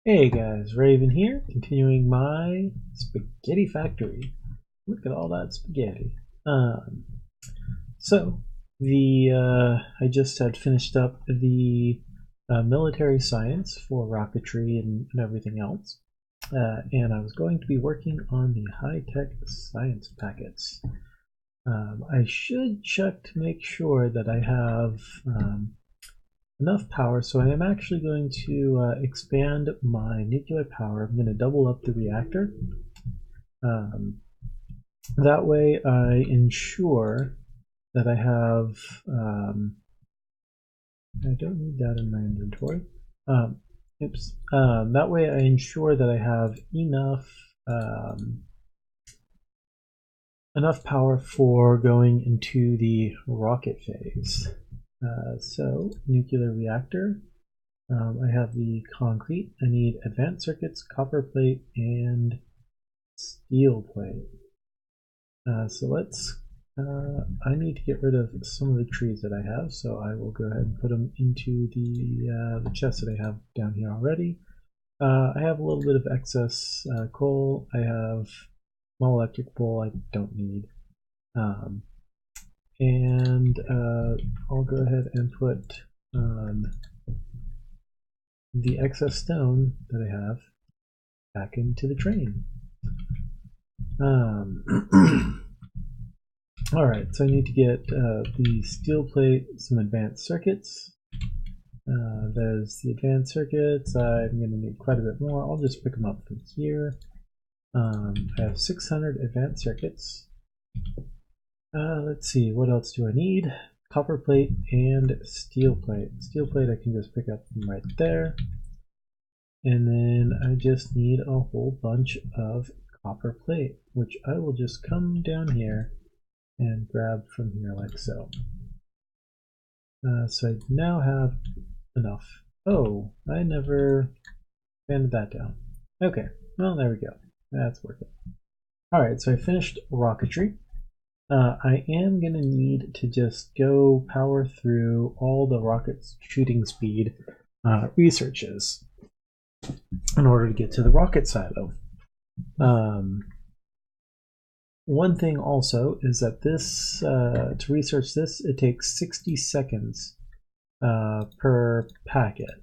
Hey guys, Raven here, continuing my spaghetti factory. Look at all that spaghetti. Um, so I just had finished up the military science for rocketry and everything else, and I was going to be working on the high-tech science packets. I should check to make sure that I have enough power, so I am actually going to expand my nuclear power. I'm going to double up the reactor. Um, that way I ensure that I have, I don't need that in my inventory. Um, oops. That way I ensure that I have um, enough power for going into the rocket phase. So nuclear reactor, I have the concrete. I need advanced circuits, copper plate, and steel plate. So let's. I need to get rid of some of the trees that I have, so I will go ahead and put them into the chest that I have down here already. I have a little bit of excess coal. I have small electric pole I don't need. Um, and I'll go ahead and put the excess stone that I have back into the train. All right, so I need to get the steel plate, some advanced circuits. There's the advanced circuits. I'm going to need quite a bit more. I'll just pick them up from here. I have 600 advanced circuits. Let's see, what else do I need? Copper plate and steel plate. Steel plate I can just pick up from right there. And then I just need a whole bunch of copper plate, which I will just come down here and grab from here like so. So I now have enough. Oh, I never banded that down. Okay, well there we go. That's working. Alright, so I finished rocketry. I am going to need to just go power through all the rocket's shooting speed researches in order to get to the rocket silo. One thing also is that this, to research this, it takes 60 seconds per packet.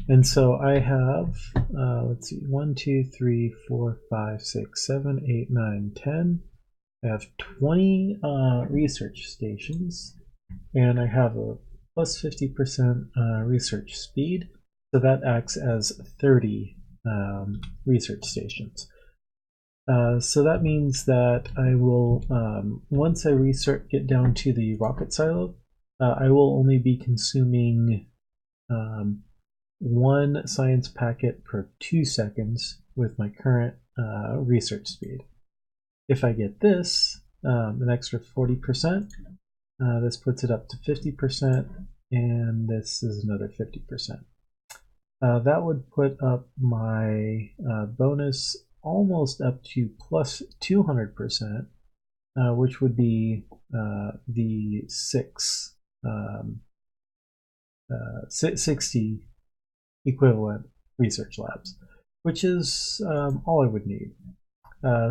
And so I have, let's see, 1, 2, 3, 4, 5, 6, 7, 8, 9, 10. I have 20 research stations, and I have a plus 50% research speed. So that acts as 30 research stations. So that means that I will, once I get down to the rocket silo, I will only be consuming one science packet per 2 seconds with my current research speed. If I get this, an extra 40%, this puts it up to 50%, and this is another 50%. That would put up my bonus almost up to plus 200%, which would be the 60 equivalent research labs, which is all I would need.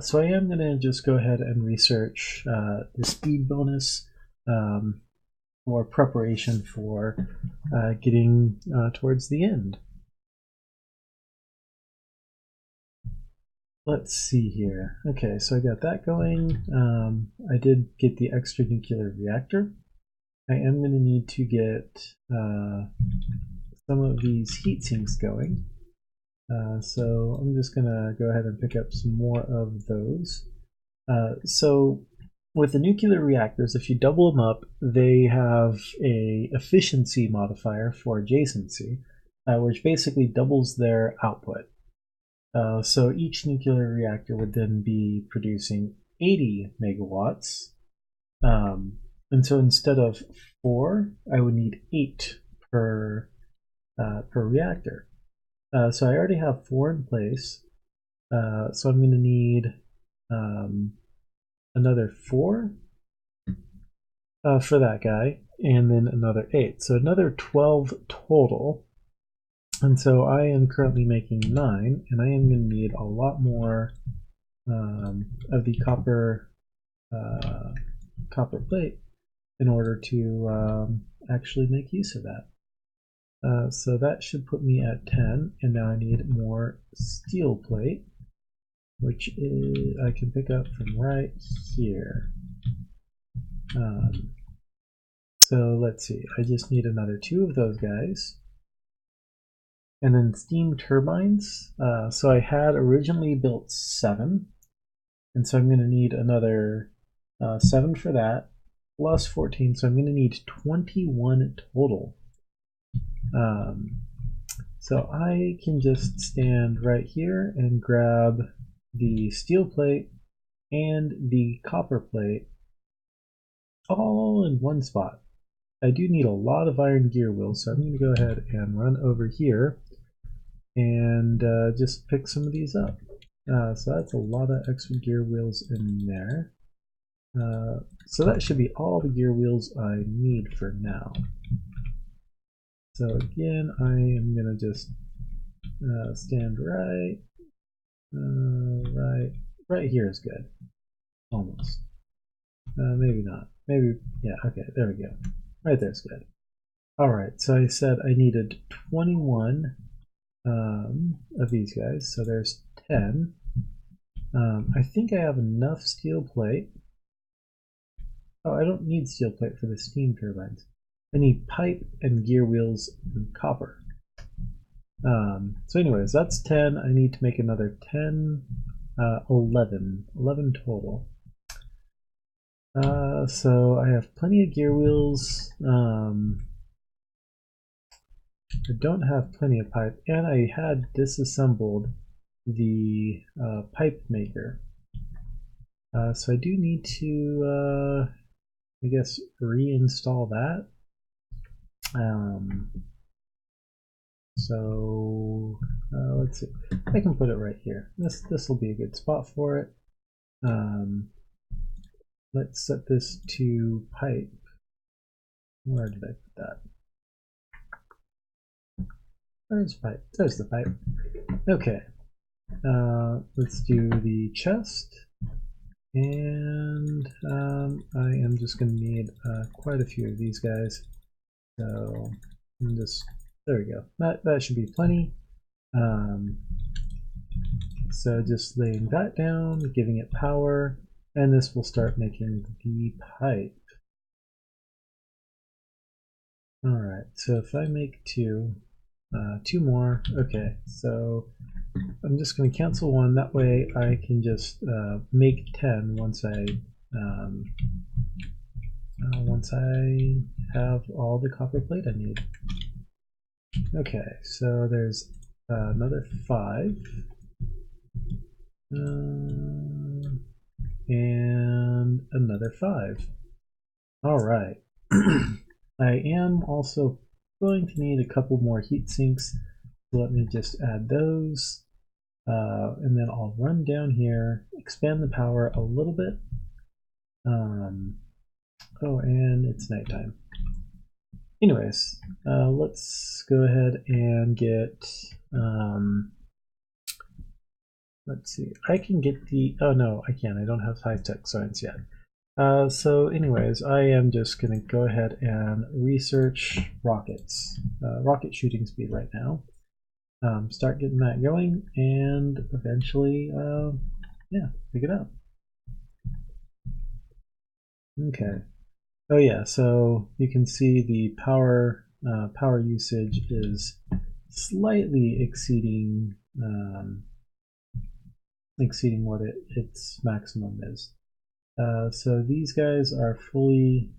So I am going to just go ahead and research the speed bonus for preparation for getting towards the end. Let's see here. Okay, so I got that going. I did get the extra nuclear reactor. I am going to need to get some of these heat sinks going. So I'm just going to go ahead and pick up some more of those. So with the nuclear reactors, if you double them up, they have a efficiency modifier for adjacency, which basically doubles their output. So each nuclear reactor would then be producing 80 megawatts. And so instead of 4, I would need 8 per reactor. So I already have 4 in place. So I'm going to need another 4 for that guy, and then another 8. So another 12 total. And so I am currently making 9, and I am going to need a lot more of the copper plate in order to actually make use of that. So that should put me at 10, and now I need more steel plate, which is, I can pick up from right here. So let's see, I just need another 2 of those guys. And then steam turbines. So I had originally built 7, and so I'm going to need another 7 for that, plus 14, so I'm going to need 21 total. So I can just stand right here and grab the steel plate and the copper plate all in one spot. I do need a lot of iron gear wheels, so I'm going to go ahead and run over here and just pick some of these up. So that's a lot of extra gear wheels in there. So that should be all the gear wheels I need for now. So again, I am going to just stand right here is good. Almost. Maybe not. Maybe, yeah, okay, there we go. Right there's good. Alright, so I said I needed 21 of these guys, so there's 10. I think I have enough steel plate. Oh, I don't need steel plate for the steam turbines. I need pipe and gear wheels and copper. So anyways, that's 10. I need to make another 10, 11 total. So I have plenty of gear wheels. I don't have plenty of pipe, and I had disassembled the pipe maker. So I do need to, I guess, reinstall that. So let's see. I can put it right here. This will be a good spot for it. Let's set this to pipe. Where did I put that? Where's pipe? There's the pipe. Okay. Let's do the chest. And I am just going to need quite a few of these guys. So I'm just, there we go. That should be plenty. So just laying that down, giving it power, and this will start making the pipe. Alright, so if I make 2 more, okay, so I'm just going to cancel 1, that way I can just make 10 once I have all the copper plate I need. Okay, so there's another 5. And another 5. Alright. I am also going to need a couple more heat sinks, so let me just add those. And then I'll run down here, expand the power a little bit. Oh, and it's nighttime. Anyways, let's go ahead and get, let's see, I can get the, oh no, I can't, I don't have high-tech science yet. So anyways, I am just going to go ahead and research rockets, rocket shooting speed right now. Start getting that going, and eventually, yeah, pick it up. Okay. Oh yeah, so you can see the power usage is slightly exceeding what its maximum is. So these guys are fully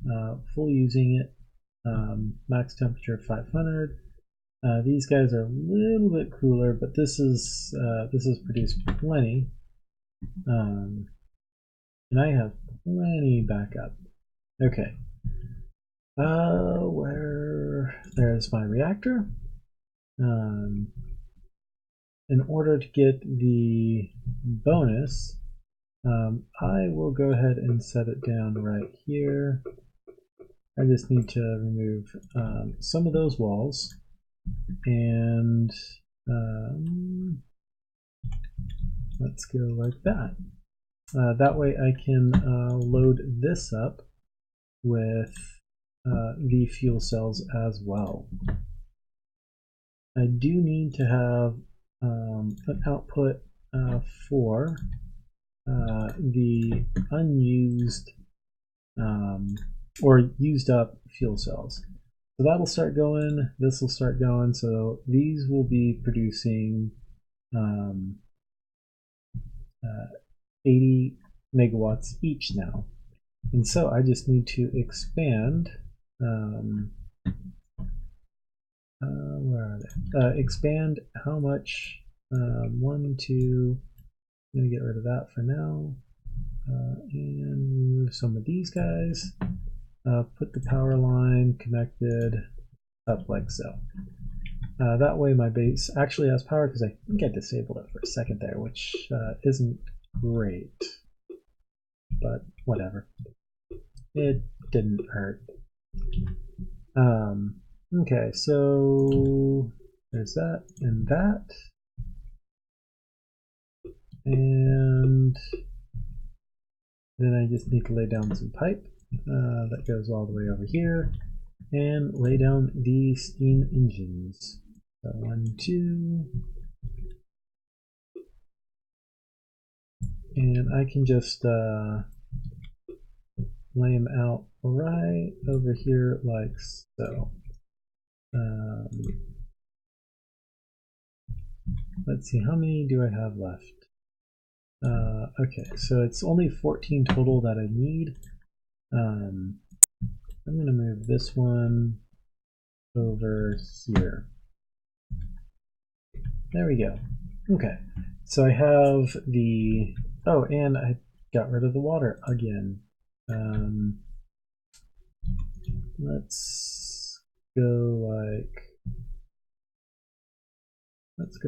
using it. Max temperature 500. These guys are a little bit cooler, but this is produced plenty, and I have plenty backup. Okay. There's my reactor. In order to get the bonus, I will go ahead and set it down right here. I just need to remove some of those walls. and let's go like that. That way I can load this up with the fuel cells as well. I do need to have an output for the unused or used up fuel cells. So that'll start going, this will start going, so these will be producing 80 megawatts each now. And so I just need to expand, where are they? Expand how much, 1, 2, I'm going to get rid of that for now, and remove some of these guys, put the power line connected up like so. That way my base actually has power, because I think I disabled it for a second there, which isn't great, but whatever. It didn't hurt. Okay, so there's that and that. And then I just need to lay down some pipe that goes all the way over here and lay down the steam engines. So 1, 2. And I can just lay them out right over here like so. Let's see, how many do I have left? Okay, so it's only 14 total that I need. I'm going to move this one over here. There we go. Okay, so I have the, oh, and I got rid of the water again. Let's go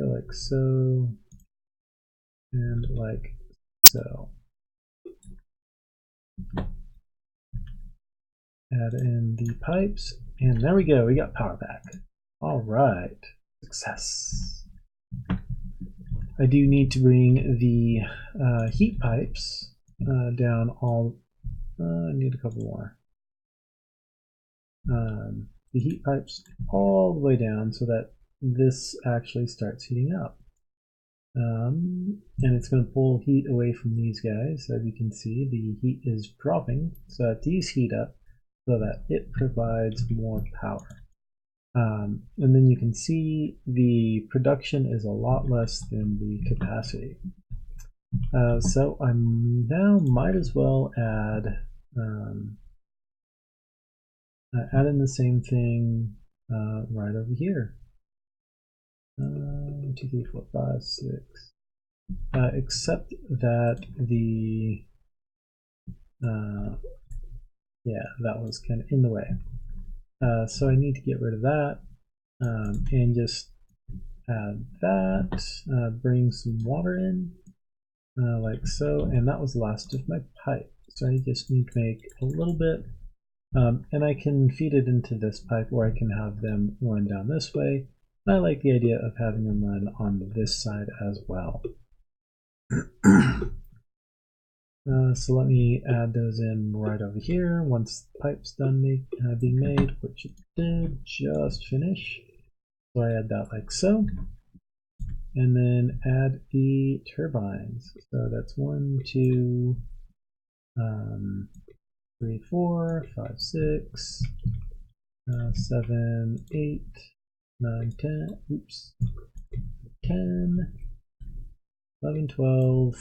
like so, and like so. Add in the pipes, and there we go, we got power back. All right, success. I do need to bring the heat pipes down all, I need a couple more. The heat pipes all the way down so that this actually starts heating up. And it's going to pull heat away from these guys. As you can see, the heat is dropping, so that these heat up so that it provides more power. And then you can see the production is a lot less than the capacity. So I now might as well add in the same thing right over here. 1, 2, 3, 4, 5, 6. Except that the yeah, that was kind of in the way. So I need to get rid of that and just add that. Bring some water in like so, and that was the last of my pipe. So I just need to make a little bit, and I can feed it into this pipe, or I can have them run down this way. I like the idea of having them run on this side as well. So let me add those in right over here once the pipe's done being made, which it did just finish. So I add that like so. And then add the turbines. So that's 1, 2, 3, 4, 5, 6, 7, 8, 9, 10, oops, 10, 11, 12,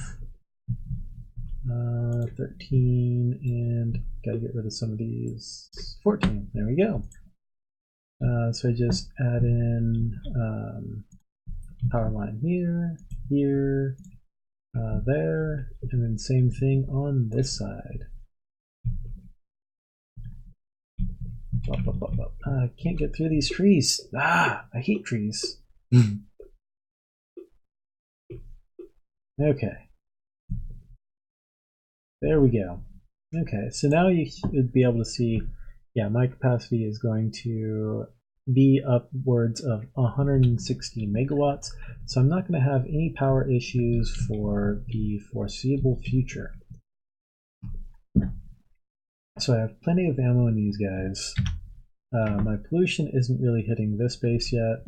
13, and gotta get rid of some of these, 14. There we go. So I just add in power line here, here, there, and then same thing on this side. I can't get through these trees. Ah, I hate trees. Okay. There we go. Okay, so now you should be able to see, yeah, my capacity is going to be upwards of 160 megawatts, so I'm not going to have any power issues for the foreseeable future. So I have plenty of ammo in these guys. My pollution isn't really hitting this base yet.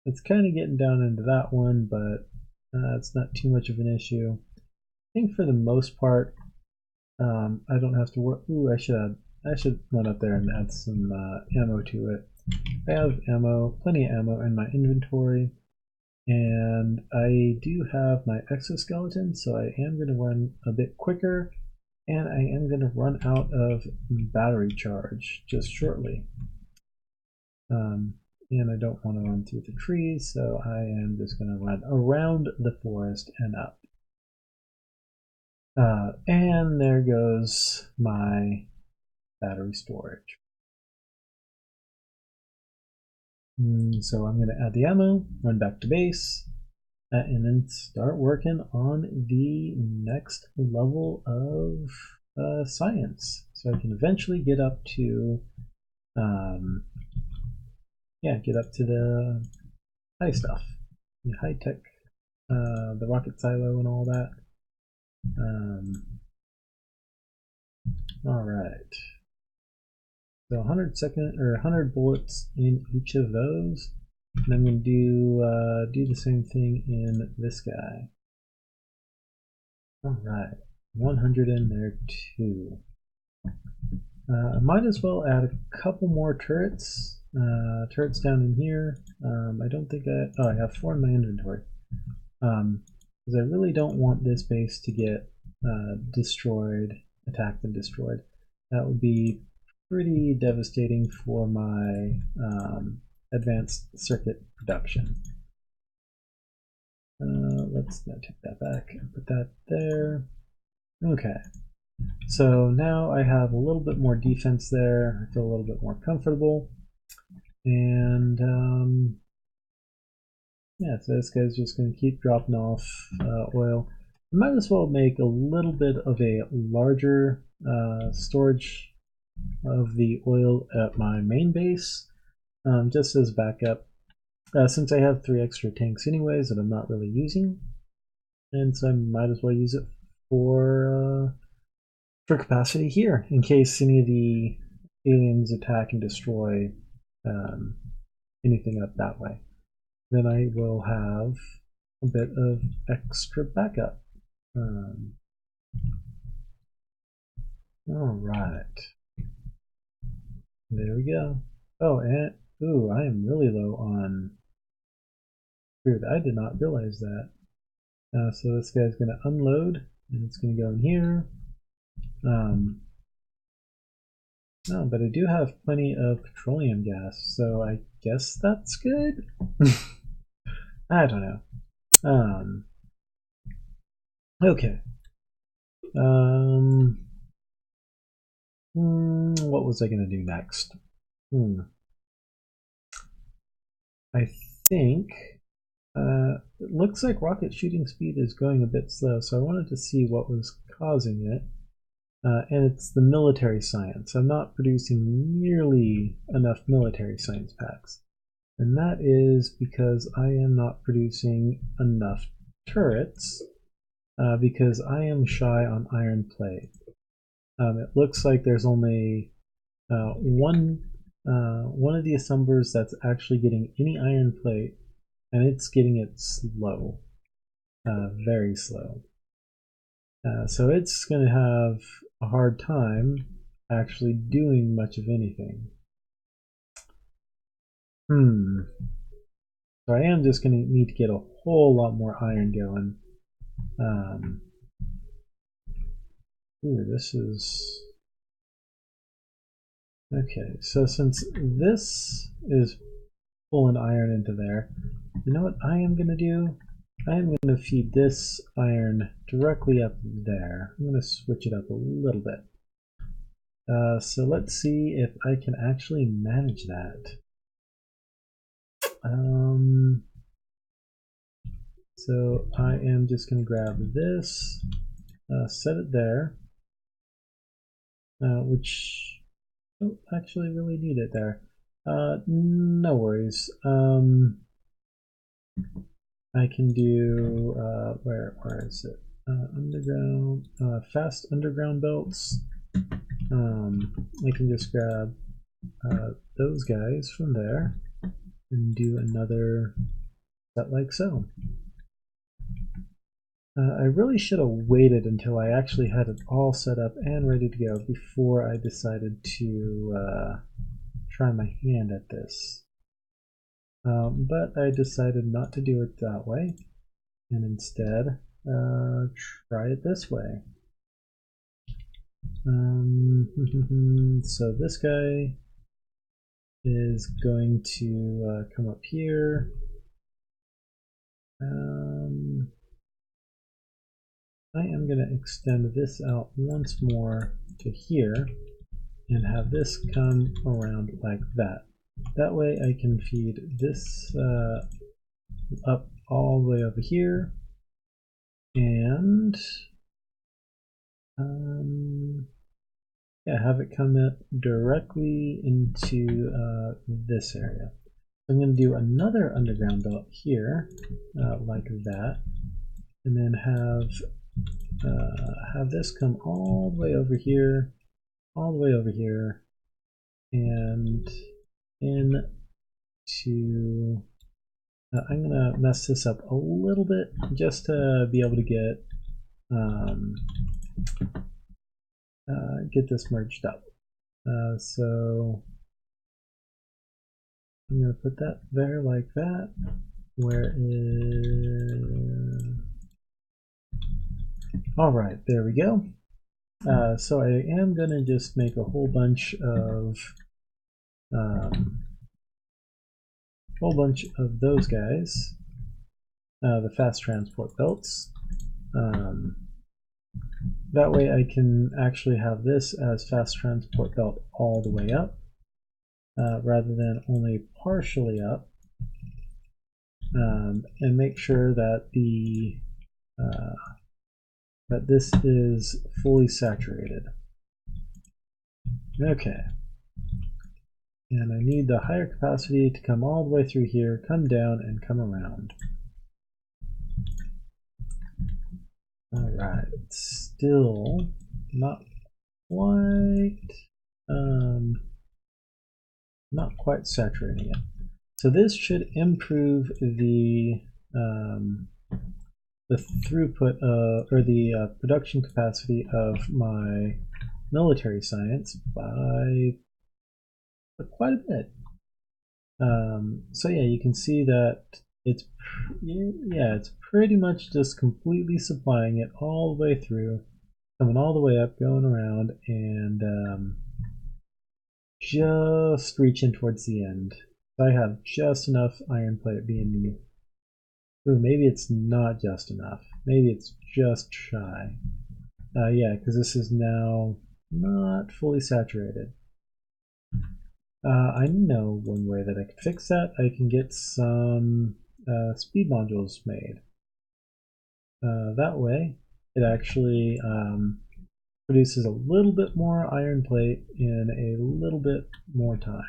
It's kind of getting down into that one, but it's not too much of an issue. I think for the most part, I don't have to work. Ooh, I should run up there and add some ammo to it. I have ammo, plenty of ammo in my inventory, and I do have my exoskeleton, so I am going to run a bit quicker, and I am going to run out of battery charge just shortly. And I don't want to run through the trees, so I am just going to run around the forest and up. And there goes my battery storage. So I'm going to add the ammo, run back to base, and then start working on the next level of science. So I can eventually get up to, get up to the high stuff, the high tech, the rocket silo and all that. All right. So 100 bullets in each of those, and I'm going to do the same thing in this guy. All right, 100 in there too. I might as well add a couple more turrets. Turrets down in here. I don't think I have 4 in my inventory. Because I really don't want this base to get destroyed, attacked and destroyed. That would be pretty devastating for my advanced circuit production. Let's not take that back and put that there. Okay, so now I have a little bit more defense there. I feel a little bit more comfortable. And yeah, so this guy's just going to keep dropping off oil. I might as well make a little bit of a larger storage of the oil at my main base, just as backup, since I have 3 extra tanks anyways that I'm not really using, and so I might as well use it for capacity here in case any of the aliens attack and destroy anything up that way. Then I will have a bit of extra backup. All right. There we go. Oh, and ooh, I am really low on food. I did not realize that. So this guy's going to unload, and it's going to go in here. Oh, but I do have plenty of petroleum gas, so I guess that's good. I don't know. Okay. What was I going to do next? I think it looks like rocket shooting speed is going a bit slow, so I wanted to see what was causing it. And it's the military science. I'm not producing nearly enough military science packs. And that is because I am not producing enough turrets, because I am shy on iron plate. It looks like there's only one of the assemblers that's actually getting any iron plate, and it's getting it slow, very slow. So it's going to have a hard time actually doing much of anything. So I am just going to need to get a whole lot more iron going. Ooh, this is... Okay, so since this is pulling iron into there, you know what I am going to do? I am going to feed this iron directly up there. I'm going to switch it up a little bit. So let's see if I can actually manage that. So I am just going to grab this, set it there, which I don't actually really need it there. No worries. I can do where is it? Underground, fast underground belts. I can just grab those guys from there and do another set like so. I really should have waited until I actually had it all set up and ready to go before I decided to try my hand at this. But I decided not to do it that way and instead try it this way. So this guy is going to come up here. I am going to extend this out once more to here and have this come around like that. That way I can feed this up all the way over here and yeah, have it come directly into this area. I'm going to do another underground belt here like that, and then have this come all the way over here, all the way over here, and into. I'm gonna mess this up a little bit just to be able to get this merged up. So I'm gonna put that there like that. Where is? All right, there we go. So I am gonna just make a whole bunch of those guys, the fast transport belts. That way I can actually have this as fast transport belt all the way up, rather than only partially up, and make sure that that this is fully saturated. Okay. And I need the higher capacity to come all the way through here, come down, and come around. Alright, still not quite saturating it. So this should improve the throughput or the production capacity of my military science by quite a bit. So yeah, you can see that it's pretty much just completely supplying it all the way through, coming all the way up, going around, and just reaching towards the end. So I have just enough iron plate being needed. Ooh, maybe it's not just enough. Maybe it's just shy. Yeah, because this is now not fully saturated. I know one way that I can fix that. I can get some speed modules made. That way, it actually produces a little bit more iron plate in a little bit more time.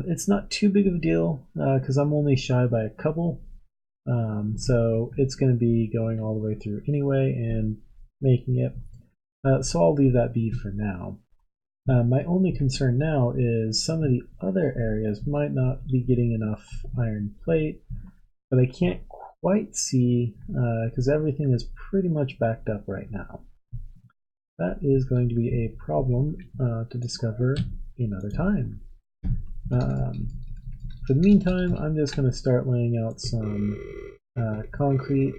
It's not too big of a deal because I'm only shy by a couple. So it's going to be going all the way through anyway and making it. So I'll leave that be for now. My only concern now is some of the other areas might not be getting enough iron plate, but I can't quite see because everything is pretty much backed up right now. That is going to be a problem to discover another time. For the meantime, I'm just going to start laying out some concrete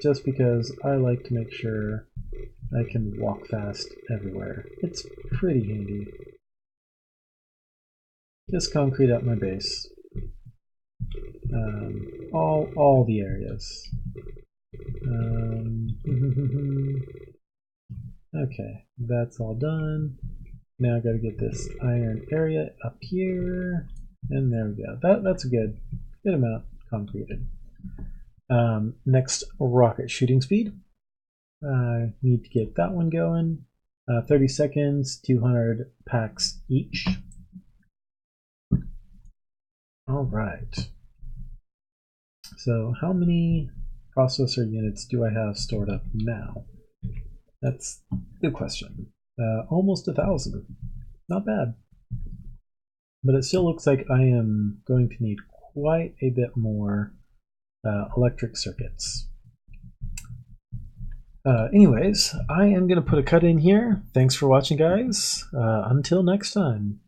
just because I like to make sure I can walk fast everywhere. It's pretty handy. Just concrete up my base. All the areas. Okay, that's all done. Now I gotta get this iron area up here. And there we go. That's a good amount concreted. Next, rocket shooting speed. Need to get that one going. 30 seconds, 200 packs each. All right. So how many processor units do I have stored up now? That's a good question. Almost 1,000. Not bad. But it still looks like I am going to need quite a bit more electric circuits. Anyways, I am going to put a cut in here. Thanks for watching, guys. Until next time.